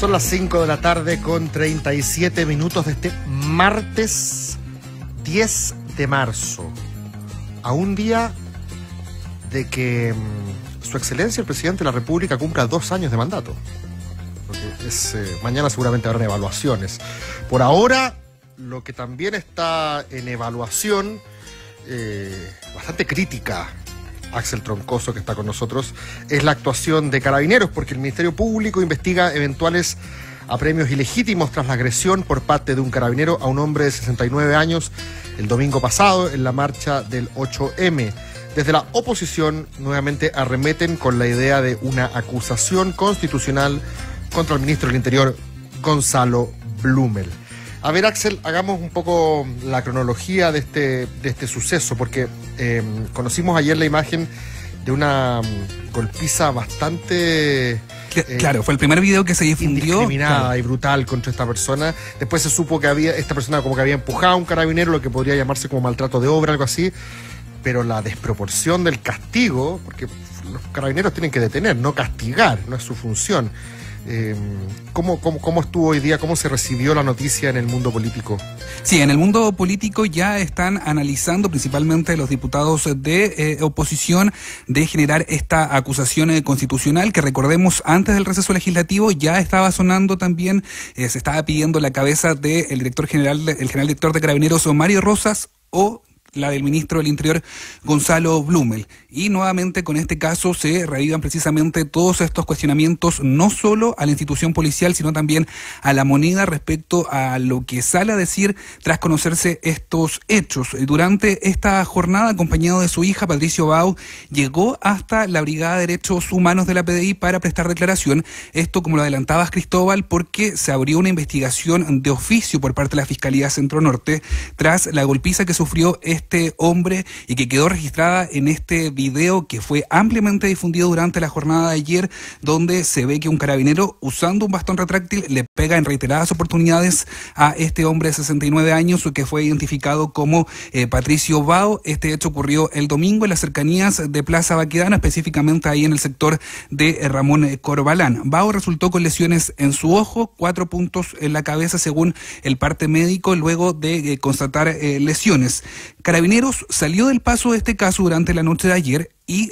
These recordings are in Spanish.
Son las 5 de la tarde con 37 minutos de este martes 10 de marzo. A un día de que Su Excelencia el Presidente de la República cumpla 2 años de mandato. Porque mañana seguramente habrán evaluaciones. Por ahora, lo que también está en evaluación, bastante crítica, Axel Troncoso, que está con nosotros, es la actuación de Carabineros, porque el Ministerio Público investiga eventuales apremios ilegítimos tras la agresión por parte de un carabinero a un hombre de 69 años el domingo pasado en la marcha del 8M. Desde la oposición nuevamente arremeten con la idea de una acusación constitucional contra el ministro del Interior, Gonzalo Blumel. A ver, Axel, hagamos un poco la cronología de este suceso, porque conocimos ayer la imagen de una golpiza bastante... Claro, fue el primer video que se difundió. Indiscriminada, claro, y brutal contra esta persona. Después se supo que esta persona como que había empujado a un carabinero, lo que podría llamarse como maltrato de obra, algo así. Pero la desproporción del castigo, porque los carabineros tienen que detener, no castigar, no es su función. ¿Cómo estuvo hoy día? ¿Cómo se recibió la noticia en el mundo político? Sí, en el mundo político ya están analizando, principalmente los diputados de oposición, de generar esta acusación constitucional, que recordemos antes del receso legislativo ya estaba sonando también, se estaba pidiendo la cabeza del director general, el general director de Carabineros, Mario Rosas, o la del ministro del Interior, Gonzalo Blumel. Y nuevamente con este caso se reavivan precisamente todos estos cuestionamientos, no solo a la institución policial, sino también a la moneda respecto a lo que sale a decir tras conocerse estos hechos. Durante esta jornada, acompañado de su hija, Patricio Bau, llegó hasta la Brigada de Derechos Humanos de la PDI para prestar declaración. Esto, como lo adelantabas, Cristóbal, porque se abrió una investigación de oficio por parte de la Fiscalía Centro Norte tras la golpiza que sufrió este hombre y que quedó registrada en este video que fue ampliamente difundido durante la jornada de ayer, donde se ve que un carabinero, usando un bastón retráctil, le pega en reiteradas oportunidades a este hombre de 69 años que fue identificado como Patricio Bau. Este hecho ocurrió el domingo en las cercanías de Plaza Baquedano, específicamente ahí en el sector de Ramón Corbalán. Bau resultó con lesiones en su ojo, 4 puntos en la cabeza según el parte médico, luego de constatar lesiones. Carabineros salió del paso de este caso durante la noche de ayer y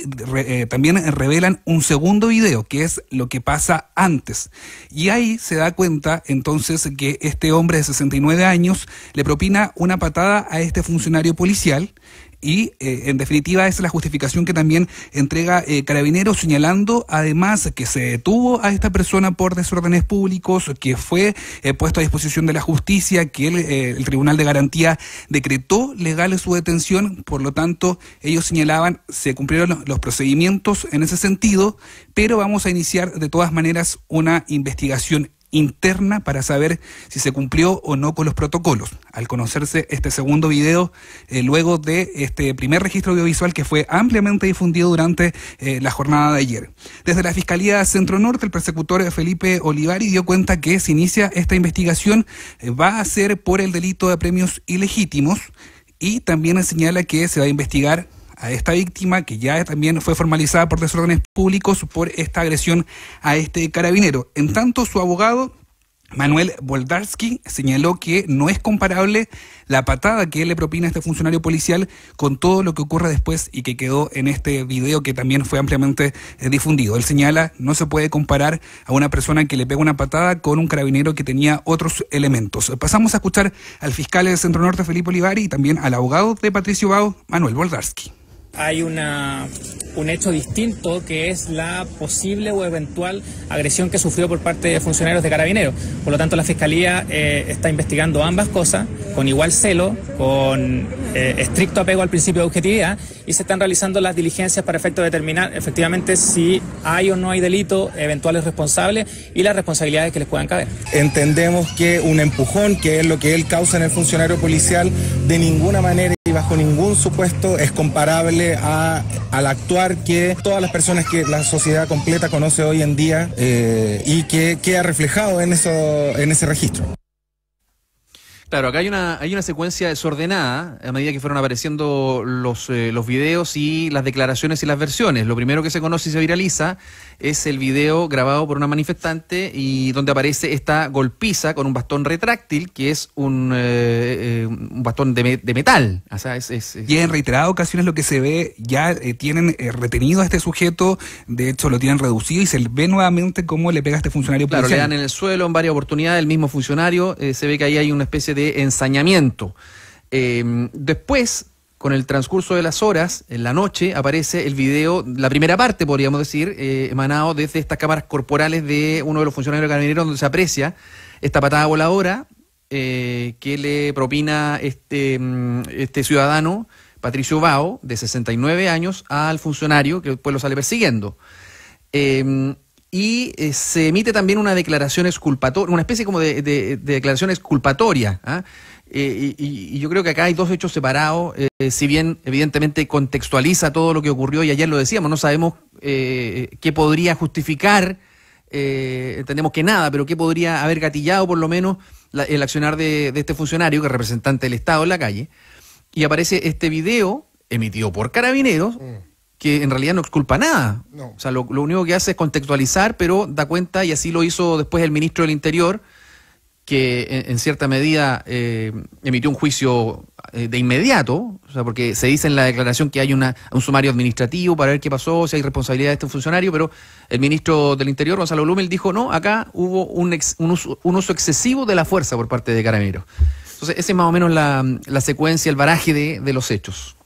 también revelan un segundo video, que es lo que pasa antes. Y ahí se da cuenta entonces que este hombre de 69 años le propina una patada a este funcionario policial. Y en definitiva esa es la justificación que también entrega Carabineros, señalando además que se detuvo a esta persona por desórdenes públicos, que fue puesto a disposición de la justicia, que el Tribunal de Garantía decretó legal su detención. Por lo tanto, ellos señalaban, se cumplieron los procedimientos en ese sentido, pero vamos a iniciar de todas maneras una investigación interna para saber si se cumplió o no con los protocolos. Al conocerse este segundo video, luego de este primer registro audiovisual que fue ampliamente difundido durante la jornada de ayer. Desde la Fiscalía Centro Norte, el persecutor Felipe Olivari dio cuenta que se inicia esta investigación, va a ser por el delito de apremios ilegítimos, y también señala que se va a investigar a esta víctima, que ya también fue formalizada por desórdenes públicos por esta agresión a este carabinero. En tanto, su abogado, Manuel Boldarsky, señaló que no es comparable la patada que él le propina a este funcionario policial con todo lo que ocurre después y que quedó en este video que también fue ampliamente difundido. Él señala, no se puede comparar a una persona que le pega una patada con un carabinero que tenía otros elementos. Pasamos a escuchar al fiscal del Centro Norte, Felipe Olivari, y también al abogado de Patricio Bau, Manuel Boldarsky. Hay un hecho distinto, que es la posible o eventual agresión que sufrió por parte de funcionarios de Carabineros. Por lo tanto, la Fiscalía está investigando ambas cosas con igual celo, con estricto apego al principio de objetividad, y se están realizando las diligencias para efecto de determinar efectivamente si hay o no hay delito, eventuales responsables y las responsabilidades que les puedan caber. Entendemos que un empujón, que es lo que él causa en el funcionario policial, de ninguna manera y bajo ningún supuesto es comparable al actuar que todas las personas que la sociedad completa conoce hoy en día, y que queda reflejado en ese registro. Claro, acá hay una secuencia desordenada a medida que fueron apareciendo los videos y las declaraciones y las versiones. Lo primero que se conoce y se viraliza es el video grabado por una manifestante y donde aparece esta golpiza con un bastón retráctil, que es un bastón de metal. O sea, Y en reiteradas ocasiones lo que se ve, ya tienen retenido a este sujeto, de hecho lo tienen reducido y se ve nuevamente cómo le pega a este funcionario policial. Claro, le dan en el suelo en varias oportunidades, el mismo funcionario, se ve que ahí hay una especie de ensañamiento. Después, con el transcurso de las horas, en la noche, aparece el video, la primera parte, podríamos decir, emanado desde estas cámaras corporales de uno de los funcionarios de Carabineros, donde se aprecia esta patada voladora que le propina este ciudadano, Patricio Bao, de 69 años, al funcionario, que después lo sale persiguiendo. Y se emite también una declaración exculpatoria, una especie como de declaración exculpatoria, ¿ah? Y yo creo que acá hay dos hechos separados, si bien evidentemente contextualiza todo lo que ocurrió, y ayer lo decíamos, no sabemos qué podría justificar, entendemos que nada, pero qué podría haber gatillado por lo menos el accionar de este funcionario, que es representante del Estado en la calle, y aparece este video emitido por Carabineros, que en realidad no exculpa nada. No. O sea, lo único que hace es contextualizar, pero da cuenta, y así lo hizo después el ministro del Interior, que en cierta medida emitió un juicio de inmediato, o sea, porque se dice en la declaración que hay un sumario administrativo para ver qué pasó, si hay responsabilidad de este funcionario, pero el ministro del Interior, Gonzalo Blumel, dijo no, acá hubo un uso excesivo de la fuerza por parte de Carabineros. Entonces, esa es más o menos la secuencia, el baraje de los hechos.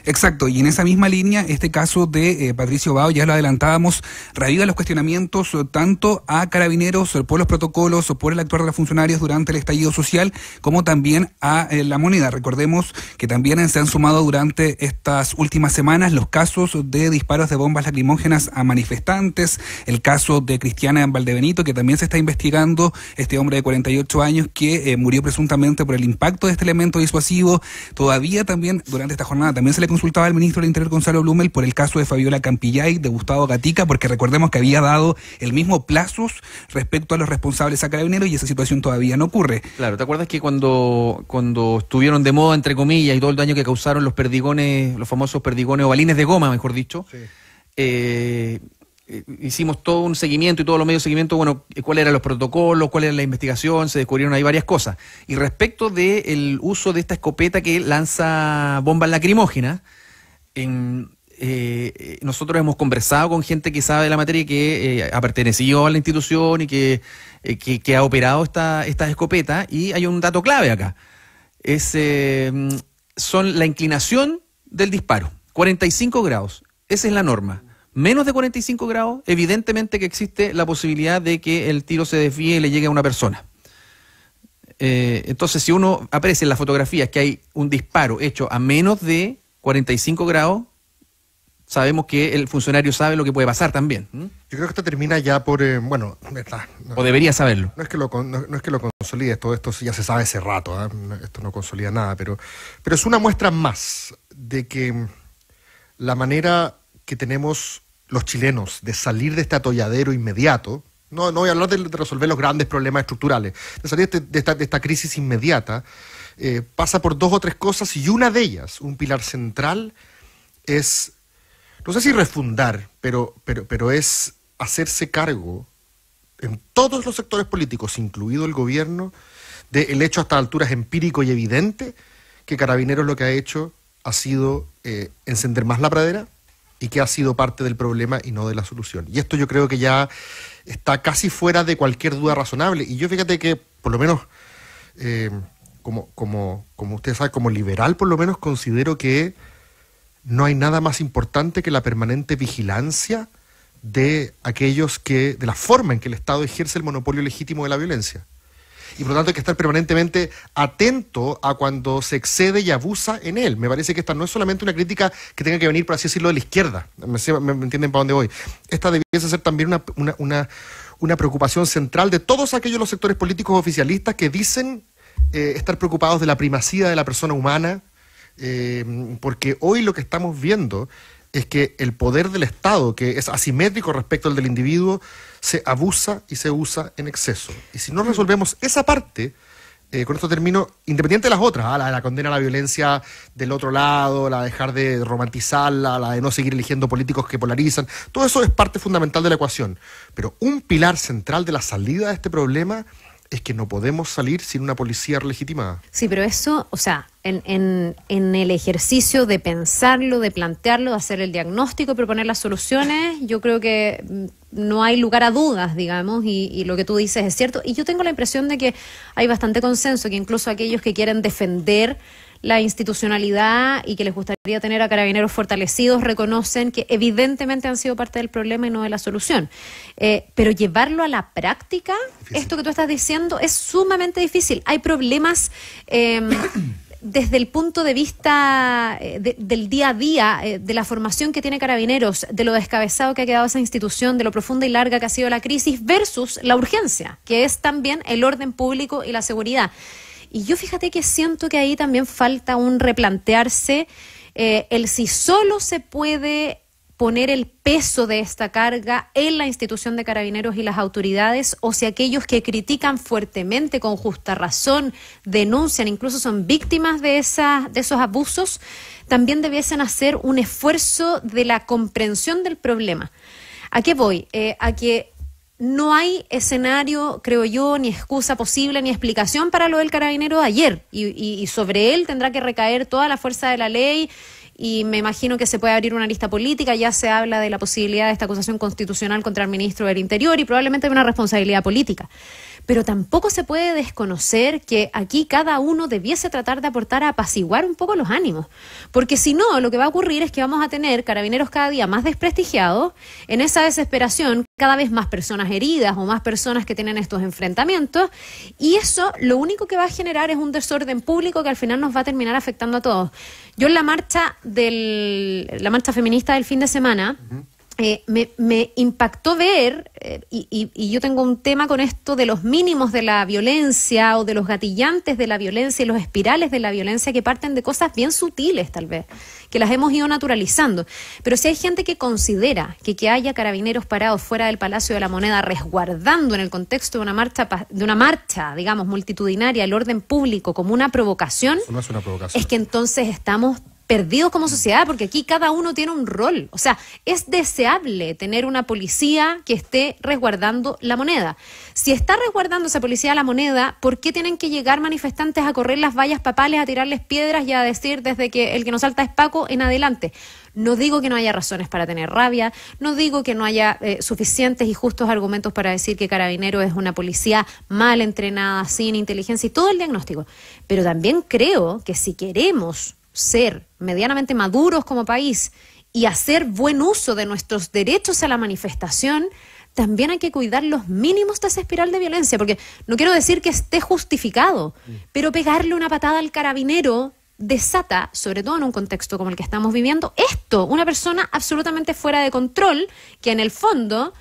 Exacto, y en esa misma línea, este caso de Patricio Bao, ya lo adelantábamos, reaviva los cuestionamientos tanto a Carabineros por los protocolos o por el actuar de los funcionarios durante el estallido social, como también a la moneda. Recordemos que también se han sumado durante estas últimas semanas los casos de disparos de bombas lacrimógenas a manifestantes, el caso de Cristiana Valdebenito, que también se está investigando, este hombre de 48 años que murió presuntamente por el impacto de este elemento disuasivo. Todavía también, durante esta jornada, también se le consultaba al ministro del Interior, Gonzalo Blumel, por el caso de Fabiola Campillay, de Gustavo Gatica, porque recordemos que había dado el mismo plazos respecto a los responsables a Carabineros y esa situación todavía no ocurre. Claro, ¿te acuerdas que cuando estuvieron de moda, entre comillas, y todo el daño que causaron los perdigones, los famosos perdigones o balines de goma, mejor dicho, sí, hicimos todo un seguimiento y todos los medios de seguimiento, bueno, cuáles eran los protocolos, cuál era la investigación, se descubrieron ahí varias cosas. Y respecto del uso de esta escopeta que lanza bombas lacrimógenas, nosotros hemos conversado con gente que sabe de la materia y que ha pertenecido a la institución y que ha operado estas escopetas, y hay un dato clave acá. Son la inclinación del disparo, 45 grados, esa es la norma. Menos de 45 grados, evidentemente que existe la posibilidad de que el tiro se desvíe y le llegue a una persona. Entonces, si uno aprecia en las fotografías que hay un disparo hecho a menos de 45 grados, sabemos que el funcionario sabe lo que puede pasar también. Yo creo que esto termina ya por, bueno... o debería saberlo. No es que lo consolide, todo esto ya se sabe hace rato, ¿eh? Esto no consolida nada, pero es una muestra más de que la manera que tenemos los chilenos de salir de este atolladero inmediato, no voy a hablar de resolver los grandes problemas estructurales, de salir de esta crisis inmediata, pasa por dos o tres cosas, y una de ellas, un pilar central, es, no sé si refundar, pero es hacerse cargo en todos los sectores políticos, incluido el gobierno, del hecho a estas alturas empírico y evidente que Carabineros lo que ha hecho ha sido encender más la pradera, y que ha sido parte del problema y no de la solución. Y esto yo creo que ya está casi fuera de cualquier duda razonable. Y yo, fíjate que, por lo menos, como usted sabe, como liberal, por lo menos considero que no hay nada más importante que la permanente vigilancia de de la forma en que el Estado ejerce el monopolio legítimo de la violencia. Y por lo tanto hay que estar permanentemente atento a cuando se excede y abusa en él. Me parece que esta no es solamente una crítica que tenga que venir, por así decirlo, de la izquierda. ¿Me entienden para dónde voy? Esta debiese ser también una preocupación central de todos aquellos los sectores políticos oficialistas que dicen estar preocupados de la primacía de la persona humana, porque hoy lo que estamos viendo es que el poder del Estado, que es asimétrico respecto al del individuo, se abusa y se usa en exceso. Y si no resolvemos esa parte, con esto termino, independiente de las otras, la condena a la violencia del otro lado, la de dejar de romantizarla, la de no seguir eligiendo políticos que polarizan, todo eso es parte fundamental de la ecuación. Pero un pilar central de la salida de este problema es que no podemos salir sin una policía legitimada. Sí, pero eso, o sea, en el ejercicio de pensarlo, de plantearlo, de hacer el diagnóstico, proponer las soluciones, yo creo que no hay lugar a dudas, digamos, y lo que tú dices es cierto. Y yo tengo la impresión de que hay bastante consenso, que incluso aquellos que quieren defender la institucionalidad y que les gustaría tener a Carabineros fortalecidos reconocen que evidentemente han sido parte del problema y no de la solución. Pero llevarlo a la práctica, difícil. Esto que tú estás diciendo, es sumamente difícil. Hay problemas desde el punto de vista del día a día, de la formación que tiene Carabineros, de lo descabezado que ha quedado esa institución, de lo profunda y larga que ha sido la crisis, versus la urgencia, que es también el orden público y la seguridad. Y yo fíjate que siento que ahí también falta un replantearse el si solo se puede poner el peso de esta carga en la institución de Carabineros y las autoridades, o si aquellos que critican fuertemente, con justa razón, denuncian, incluso son víctimas de esos abusos, también debiesen hacer un esfuerzo de la comprensión del problema. ¿A qué voy? A que no hay escenario, creo yo, ni excusa posible, ni explicación para lo del carabinero de ayer. Y sobre él tendrá que recaer toda la fuerza de la ley. Y me imagino que se puede abrir una lista política. Ya se habla de la posibilidad de esta acusación constitucional contra el ministro del Interior y probablemente de una responsabilidad política. Pero tampoco se puede desconocer que aquí cada uno debiese tratar de aportar a apaciguar un poco los ánimos. Porque si no, lo que va a ocurrir es que vamos a tener Carabineros cada día más desprestigiados, en esa desesperación cada vez más personas heridas o más personas que tienen estos enfrentamientos, y eso lo único que va a generar es un desorden público que al final nos va a terminar afectando a todos. Yo en la marcha feminista del fin de semana, me impactó ver, y yo tengo un tema con esto de los mínimos de la violencia o de los gatillantes de la violencia y los espirales de la violencia que parten de cosas bien sutiles tal vez, que las hemos ido naturalizando. Pero si hay gente que considera que haya carabineros parados fuera del Palacio de la Moneda resguardando en el contexto de una marcha, digamos, multitudinaria, el orden público como una provocación, eso no es una provocación. Es que entonces estamos perdidos como sociedad, porque aquí cada uno tiene un rol. O sea, es deseable tener una policía que esté resguardando la moneda. Si está resguardando esa policía la moneda, ¿por qué tienen que llegar manifestantes a correr las vallas papales, a tirarles piedras y a decir desde que el que nos salta es Paco en adelante? No digo que no haya razones para tener rabia, no digo que no haya suficientes y justos argumentos para decir que Carabineros es una policía mal entrenada, sin inteligencia y todo el diagnóstico. Pero también creo que si queremos ser medianamente maduros como país y hacer buen uso de nuestros derechos a la manifestación, también hay que cuidar los mínimos de esa espiral de violencia, porque no quiero decir que esté justificado, pero pegarle una patada al carabinero desata, sobre todo en un contexto como el que estamos viviendo, una persona absolutamente fuera de control, que en el fondo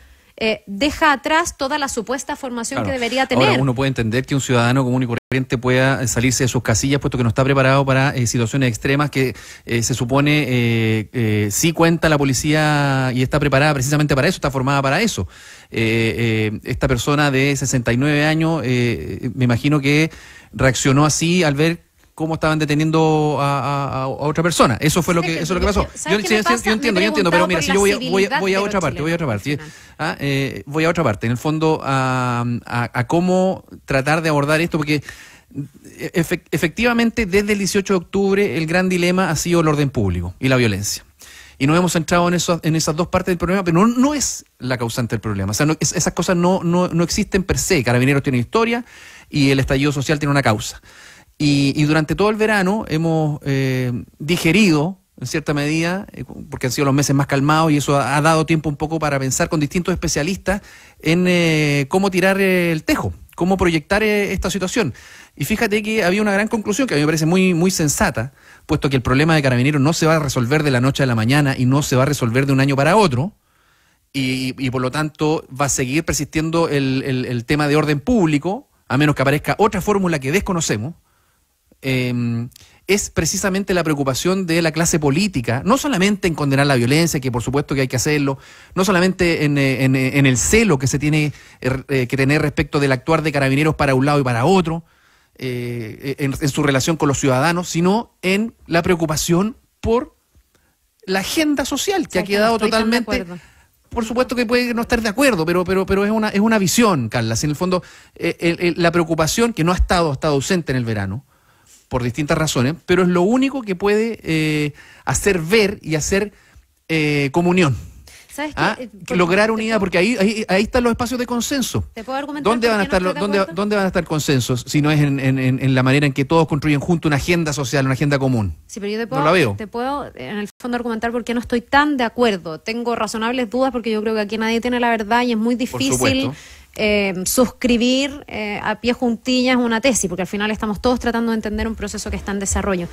deja atrás toda la supuesta formación que debería tener. Ahora, uno puede entender que un ciudadano común y corriente pueda salirse de sus casillas, puesto que no está preparado para situaciones extremas que se supone sí cuenta la policía y está preparada precisamente para eso, está formada para eso. Esta persona de 69 años, me imagino que reaccionó así al ver cómo estaban deteniendo a otra persona. Eso fue lo que pasó. Yo entiendo, pero mira, si yo voy a otra parte. Voy a otra parte, en el fondo, a cómo tratar de abordar esto, porque efectivamente desde el 18 de octubre el gran dilema ha sido el orden público y la violencia. Y nos hemos centrado en esas dos partes del problema, pero no es la causante del problema. O sea, esas cosas no existen per se. Carabineros tiene historia y el estallido social tiene una causa. Y durante todo el verano hemos digerido, en cierta medida, porque han sido los meses más calmados y eso ha dado tiempo un poco para pensar con distintos especialistas en cómo tirar el tejo, cómo proyectar esta situación. Y fíjate que había una gran conclusión que a mí me parece muy, muy sensata, puesto que el problema de Carabineros no se va a resolver de la noche a la mañana y no se va a resolver de un año para otro, y por lo tanto va a seguir persistiendo el tema de orden público, a menos que aparezca otra fórmula que desconocemos. Es precisamente la preocupación de la clase política, no solamente en condenar la violencia, que por supuesto que hay que hacerlo, no solamente en el celo que se tiene que tener respecto del actuar de Carabineros para un lado y para otro, en su relación con los ciudadanos, sino en la preocupación por la agenda social, que ha quedado totalmente... Por supuesto que puede no estar de acuerdo, pero es una visión, Carla. Si en el fondo la preocupación, que no ha estado ausente en el verano, por distintas razones, pero es lo único que puede hacer ver y hacer comunión. ¿Sabes lograr unidad, porque ahí están los espacios de consenso. ¿Te puedo argumentar ¿Dónde van a estar consensos si no es en la manera en que todos construyen junto una agenda social, una agenda común? Sí, pero yo no la veo. te puedo en el fondo argumentar por qué no estoy tan de acuerdo. Tengo razonables dudas porque yo creo que aquí nadie tiene la verdad y es muy difícil suscribir a pie juntillas una tesis, porque al final estamos todos tratando de entender un proceso que está en desarrollo.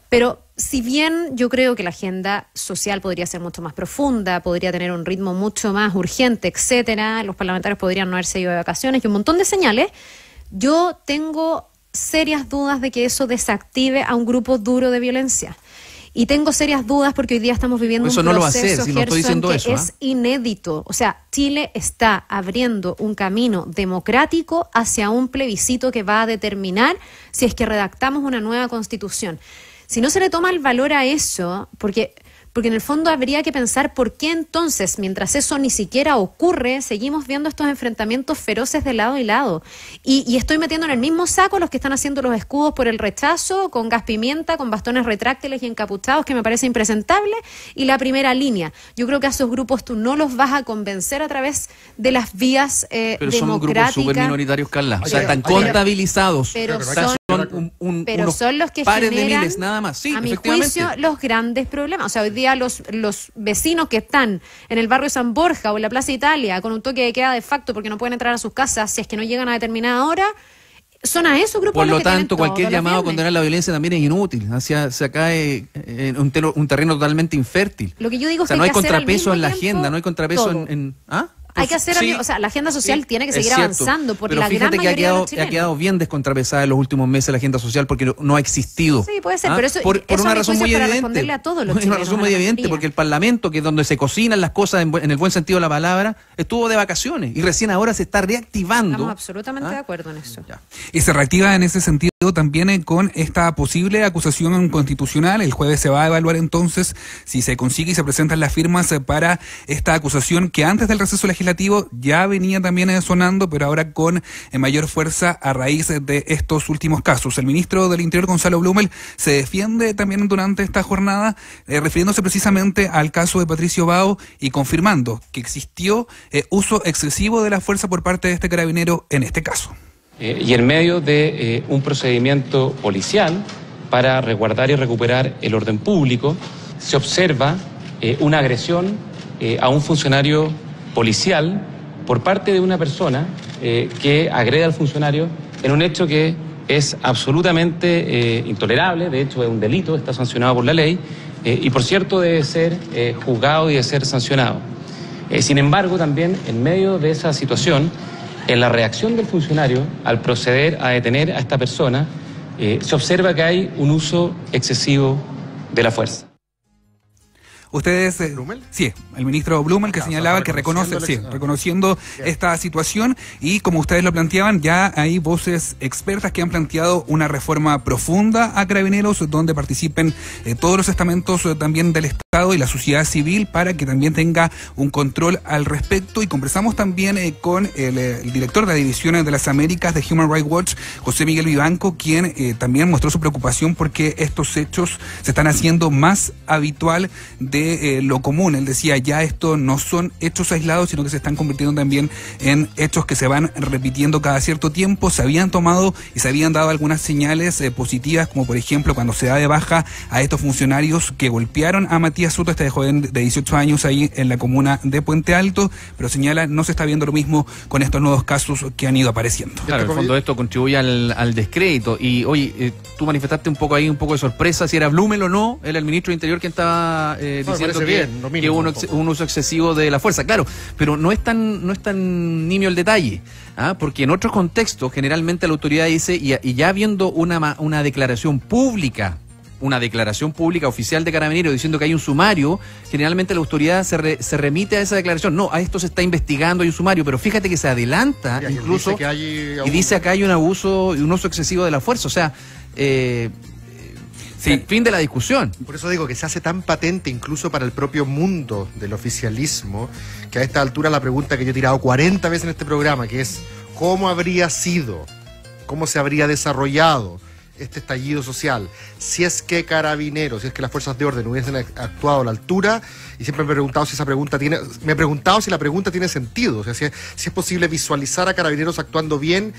Pero si bien yo creo que la agenda social podría ser mucho más profunda, podría tener un ritmo mucho más urgente, etcétera, los parlamentarios podrían no haberse ido de vacaciones y un montón de señales, yo tengo serias dudas de que eso desactive a un grupo duro de violencia. Y tengo serias dudas porque hoy día estamos viviendo un proceso, Gerson, que es inédito. O sea, Chile está abriendo un camino democrático hacia un plebiscito que va a determinar si es que redactamos una nueva constitución. Si no se le toma el valor a eso, porque en el fondo habría que pensar por qué entonces, mientras eso ni siquiera ocurre, seguimos viendo estos enfrentamientos feroces de lado y lado. Y estoy metiendo en el mismo saco los que están haciendo los escudos por el rechazo, con gas pimienta, con bastones retráctiles y encapuchados, que me parece impresentable, y la primera línea. Yo creo que a esos grupos tú no los vas a convencer a través de las vías pero democráticas. Son grupos súper minoritarios, Carla. O sea, están contabilizados. Pero unos son los que pares generan, de miles, nada más. Sí, a mi juicio, los grandes problemas. O sea, hoy día los vecinos que están en el barrio San Borja o en la Plaza Italia con un toque de queda de facto porque no pueden entrar a sus casas si es que no llegan a determinada hora, son a esos grupos. Por lo tanto, cualquier llamado a condenar la violencia también es inútil. Se cae en un terreno totalmente infértil. Lo que yo digo es que no hay contrapeso en la agenda, no hay contrapeso en hay que hacer, o sea, la agenda social tiene que seguir avanzando por la gran mayoría de los chilenos. Ha quedado bien descontrapesada en los últimos meses la agenda social porque no ha existido. Sí, puede ser, pero eso por una razón muy evidente. Responderle a todos los chilenos, una razón muy evidente, porque el Parlamento, que es donde se cocinan las cosas en el buen sentido de la palabra, estuvo de vacaciones y recién ahora se está reactivando. Estamos absolutamente de acuerdo en eso. Ya. Y se reactiva en ese sentido también con esta posible acusación constitucional. El jueves se va a evaluar entonces si se consigue y se presentan las firmas para esta acusación que antes del receso legislativo ya venía también sonando, pero ahora con mayor fuerza a raíz de estos últimos casos. El ministro del Interior, Gonzalo Blumel, se defiende también durante esta jornada, refiriéndose precisamente al caso de Patricio Bao y confirmando que existió uso excesivo de la fuerza por parte de este carabinero en este caso. Y en medio de un procedimiento policial para resguardar y recuperar el orden público, se observa una agresión a un funcionario policial por parte de una persona que agrede al funcionario en un hecho que es absolutamente intolerable. De hecho es un delito, está sancionado por la ley y por cierto debe ser juzgado y debe ser sancionado. Sin embargo, también en medio de esa situación, en la reacción del funcionario al proceder a detener a esta persona, se observa que hay un uso excesivo de la fuerza. Ustedes, sí, el ministro Blumel que señalaba que reconociendo esta situación y como ustedes lo planteaban, ya hay voces expertas que han planteado una reforma profunda a Carabineros donde participen todos los estamentos también del Estado y la sociedad civil para que también tenga un control al respecto. Y conversamos también con el director de la División de las Américas de Human Rights Watch, José Miguel Vivanco, quien también mostró su preocupación porque estos hechos se están haciendo más habitual de lo común. Él decía, ya esto no son hechos aislados, sino que se están convirtiendo también en hechos que se van repitiendo cada cierto tiempo. Se habían tomado y se habían dado algunas señales positivas, como por ejemplo cuando se da de baja a estos funcionarios que golpearon a Matías Soto, este joven de 18 años ahí en la comuna de Puente Alto, pero señala, no se está viendo lo mismo con estos nuevos casos que han ido apareciendo. Claro, en el fondo esto contribuye al descrédito. Y oye, tú manifestaste un poco de sorpresa si era Blumel o no, era el ministro de Interior quien estaba diciendo que hubo un uso excesivo de la fuerza. Claro, pero no es tan nimio el detalle, porque en otros contextos generalmente la autoridad dice, y ya habiendo una declaración pública una declaración pública oficial de Carabineros diciendo que hay un sumario, generalmente la autoridad se remite a esa declaración. No, a esto se está investigando, hay un sumario, pero fíjate que se adelanta incluso dice que hay y dice acá hay un uso excesivo de la fuerza. O sea, sí, fin de la discusión. Por eso digo que se hace tan patente incluso para el propio mundo del oficialismo, que a esta altura la pregunta que yo he tirado 40 veces en este programa, que es ¿cómo habría sido, cómo se habría desarrollado este estallido social si es que Carabineros, si es que las fuerzas de orden hubiesen actuado a la altura? Y siempre me he preguntado si la pregunta tiene sentido, o sea, si es posible visualizar a Carabineros actuando bien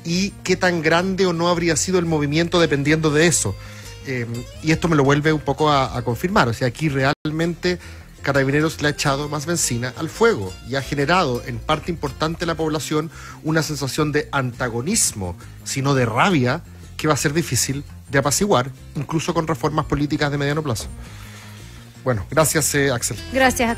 y qué tan grande o no habría sido el movimiento dependiendo de eso. Y esto me lo vuelve un poco a confirmar, o sea, aquí realmente Carabineros le ha echado más benzina al fuego y ha generado en parte importante de la población una sensación de antagonismo, sino de rabia, que va a ser difícil de apaciguar, incluso con reformas políticas de mediano plazo. Bueno, gracias, Axel. Gracias, Axel.